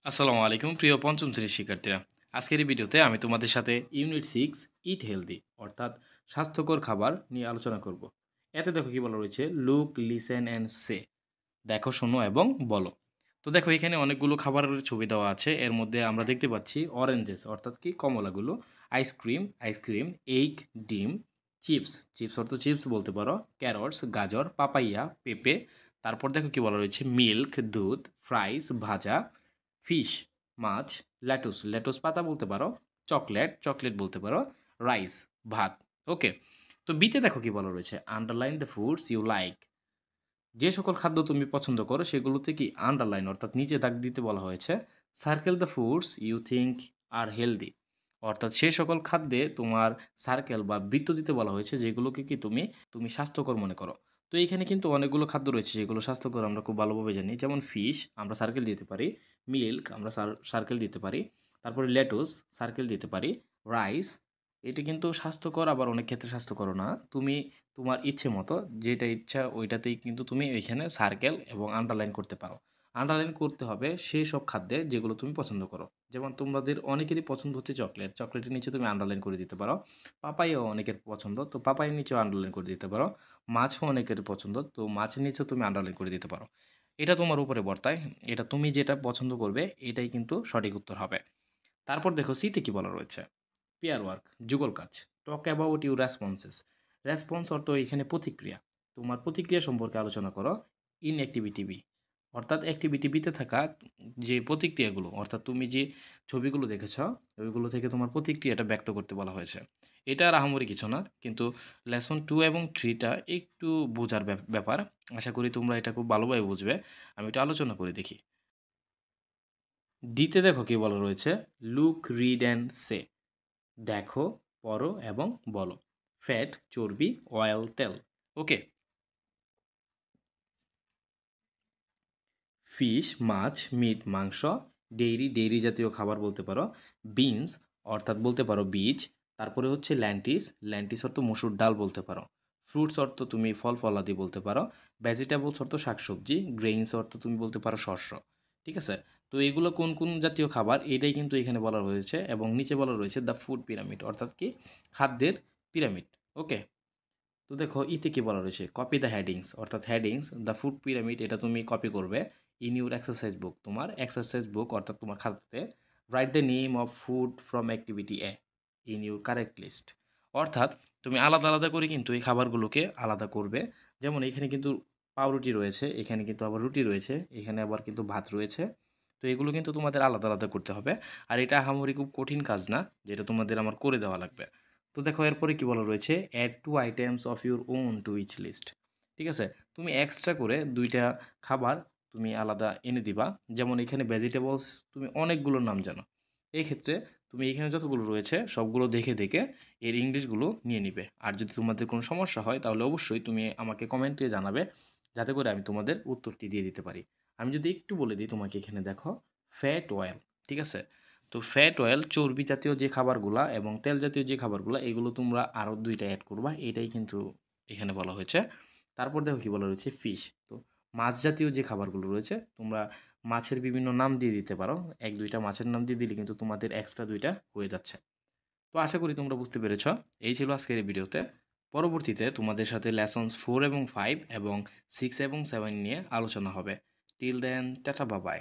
আসসালামু আলাইকুম প্রিয় পঞ্চম শ্রেণীর শিক্ষার্থীরা। আজকের এই ভিডিওতে আমি তোমাদের সাথে ইউনিট 6 ইট হেলদি অর্থাৎ স্বাস্থ্যকর খাবার নিয়ে আলোচনা করব। এতে দেখো কি বলা রয়েছে, লুক, লিসেন অ্যান্ড সে। দেখো, শোনো এবং বলো। তো দেখো, এখানে অনেকগুলো খাবারের ছবি দেওয়া আছে। এর মধ্যে আমরা দেখতে পাচ্ছি অরেঞ্জেস অর্থাৎ কি কমলাগুলো, আইসক্রিম, এগ, ডিম, চিপস অর্থ চিপস বলতে পারো, ক্যারটস গাজর, পাপাইয়া পেঁপে। তারপর দেখো কি বলা রয়েছে, মিল্ক দুধ, ফ্রাইস ভাজা, ফিশ মাছ, লেটুস পাতা বলতে পারো, চকলেট বলতে পারো, রাইস ভাত। ওকে। তো বিতে দেখো কি বলা রয়েছে, underline the foods you like. যে সকল খাদ্য তুমি পছন্দ করো সেগুলোতে কি আন্ডারলাইন অর্থাৎ নিচে দাগ দিতে বলা হয়েছে। Circle the foods you think are healthy অর্থাৎ সে সকল খাদ্যে তোমার সার্কেল বা বৃত্ত দিতে বলা হয়েছে যেগুলোকে কি তুমি তুমি স্বাস্থ্যকর মনে করো। তো এইখানে কিন্তু অনেকগুলো খাদ্য রয়েছে যেগুলো স্বাস্থ্যকর আমরা খুব ভালোভাবে জানি, যেমন ফিশ আমরা সার্কেল দিতে পারি, মিল্ক আমরা সার্কেল দিতে পারি, তারপরে লেটুস সার্কেল দিতে পারি, রাইস এটা কিন্তু স্বাস্থ্যকর আবার অনেক ক্ষেত্রে স্বাস্থ্যকর না। তুমি তোমার ইচ্ছে মতো যেটা ইচ্ছা ওইটাতেই কিন্তু তুমি এইখানে সার্কেল এবং আন্ডারলাইন করতে পারো। আন্ডারলাইন করতে হবে সেই সব খাদ্যে যেগুলো তুমি পছন্দ করো। যেমন তোমাদের অনেকেরই পছন্দ হচ্ছে চকলেটের নিচে তুমি আন্ডারলাইন করে দিতে পারো। পাপাইও অনেকের পছন্দ, তো পাপাইয়ের নিচেও আন্ডারলাইন করে দিতে পারো। মাছও অনেকের পছন্দ, তো মাছের নিচেও তুমি আন্ডারলাইন করে দিতে পারো। এটা তোমার উপরে বর্তায়, এটা তুমি যেটা পছন্দ করবে এটাই কিন্তু সঠিক উত্তর হবে। তারপর দেখো সিতে কি বলা রয়েছে, পেয়ার ওয়ার্ক যুগল কাজ, talk about your responses. Response অর্থ এখানে প্রতিক্রিয়া, তোমার প্রতিক্রিয়া সম্পর্কে আলোচনা করো। ইন অ্যাক্টিভিটি বি অর্থাৎ অ্যাক্টিভিটি বিতে থাকা যে প্রতিক্রিয়াগুলো অর্থাৎ তুমি যে ছবিগুলো দেখেছ ওইগুলো থেকে তোমার প্রতিক্রিয়াটা ব্যক্ত করতে বলা হয়েছে। এটা আর আহামরি কিছু না, কিন্তু লেসন 2 এবং 3টা একটু বোঝার ব্যাপার। আশা করি তোমরা এটা খুব ভালোভাবে বুঝবে। আমি এটা আলোচনা করে দেখি। ডিতে দেখো কি বলা রয়েছে, লুক, রিড অ্যান্ড সে। দেখো, পড়ো এবং বলো। ফ্যাট চর্বি, অয়েল তেল। ওকে। ফিশ মাছ, মিট মাংস, ডেইরি জাতীয় খাবার বলতে পারো। বিনস অর্থাৎ বলতে পারো বীজ। তারপরে হচ্ছে ল্যান্টিস অর্থ মসুর ডাল বলতে পারো। ফ্রুটস অর্থ তুমি ফল ফলাদি বলতে পারো। ভেজিটেবলস অর্থ শাকসবজি। গ্রেইনস অর্থ তুমি বলতে পারো শস্য। ঠিক আছে। তো এগুলো কোন কোন জাতীয় খাবার এটাই কিন্তু এখানে বলা হয়েছে, এবং নিচে বলা রয়েছে দ্য ফুড পিরামিড অর্থাৎ কি খাদ্যের পিরামিড। ওকে। তো দেখো ইতে কি বলা রয়েছে, কপি দ্য হেডিংস অর্থাৎ হেডিংস দ্য ফুড পিরামিড এটা তুমি কপি করবে। ইন ইউর এক্সারসাইজ বুক তোমার এক্সারসাইজ বুক অর্থাৎ তোমার খাতাতে। Write the name of food from activity A in your correct list. অর্থাৎ তুমি আলাদা আলাদা করে কিন্তু এই খাবারগুলোকে আলাদা করবে। যেমন এখানে কিন্তু পাউরুটি রয়েছে, এখানে কিন্তু আবার রুটি রয়েছে, এখানে আবার কিন্তু ভাত রয়েছে। তো এগুলো কিন্তু তোমাদের আলাদা আলাদা করতে হবে। আর এটা আহামরি খুব কঠিন কাজ না, যেটা তোমাদের আমার করে দেওয়া লাগবে। তো দেখো এরপরে কি বলা রয়েছে, add two items of your own to each list. ঠিক আছে। তুমি এক্সট্রা করে দুইটা খাবার তুমি আলাদা এনে দিবা। যেমন এখানে ভেজিটেবলস তুমি অনেকগুলোর নাম জানো, এই ক্ষেত্রে তুমি এখানে যতগুলো রয়েছে সবগুলো দেখে দেখে এর ইংলিশগুলো নিয়ে নিবে। আর যদি তোমাদের কোনো সমস্যা হয় তাহলে অবশ্যই তুমি আমাকে কমেন্টে জানাবে, যাতে করে আমি তোমাদের উত্তরটি দিয়ে দিতে পারি। আমি যদি একটু বলে দিই তোমাকে, এখানে দেখো ফ্যাট অয়েল। ঠিক আছে। তো ফ্যাট অয়েল চর্বি জাতীয় যে খাবারগুলা এবং তেল জাতীয় যে খাবারগুলা এগুলো তোমরা আরও দুইটা অ্যাড করবা, এটাই কিন্তু এখানে বলা হয়েছে। তারপর দেখো কি বলা রয়েছে, ফিশ। তো মাছ জাতীয় যে খাবারগুলো রয়েছে তোমরা মাছের বিভিন্ন নাম দিয়ে দিতে পারো, এক দুইটা মাছের নাম দিয়ে দিলে কিন্তু তোমাদের এক্সট্রা দুইটা হয়ে যাচ্ছে। তো আশা করি তোমরা বুঝতে পেরেছ। এই ছিল আজকের এই ভিডিওতে। পরবর্তীতে তোমাদের সাথে লেসনস 4 এবং 5 এবং 6 এবং 7 নিয়ে আলোচনা হবে। টিল দেন টাটা বাবাই।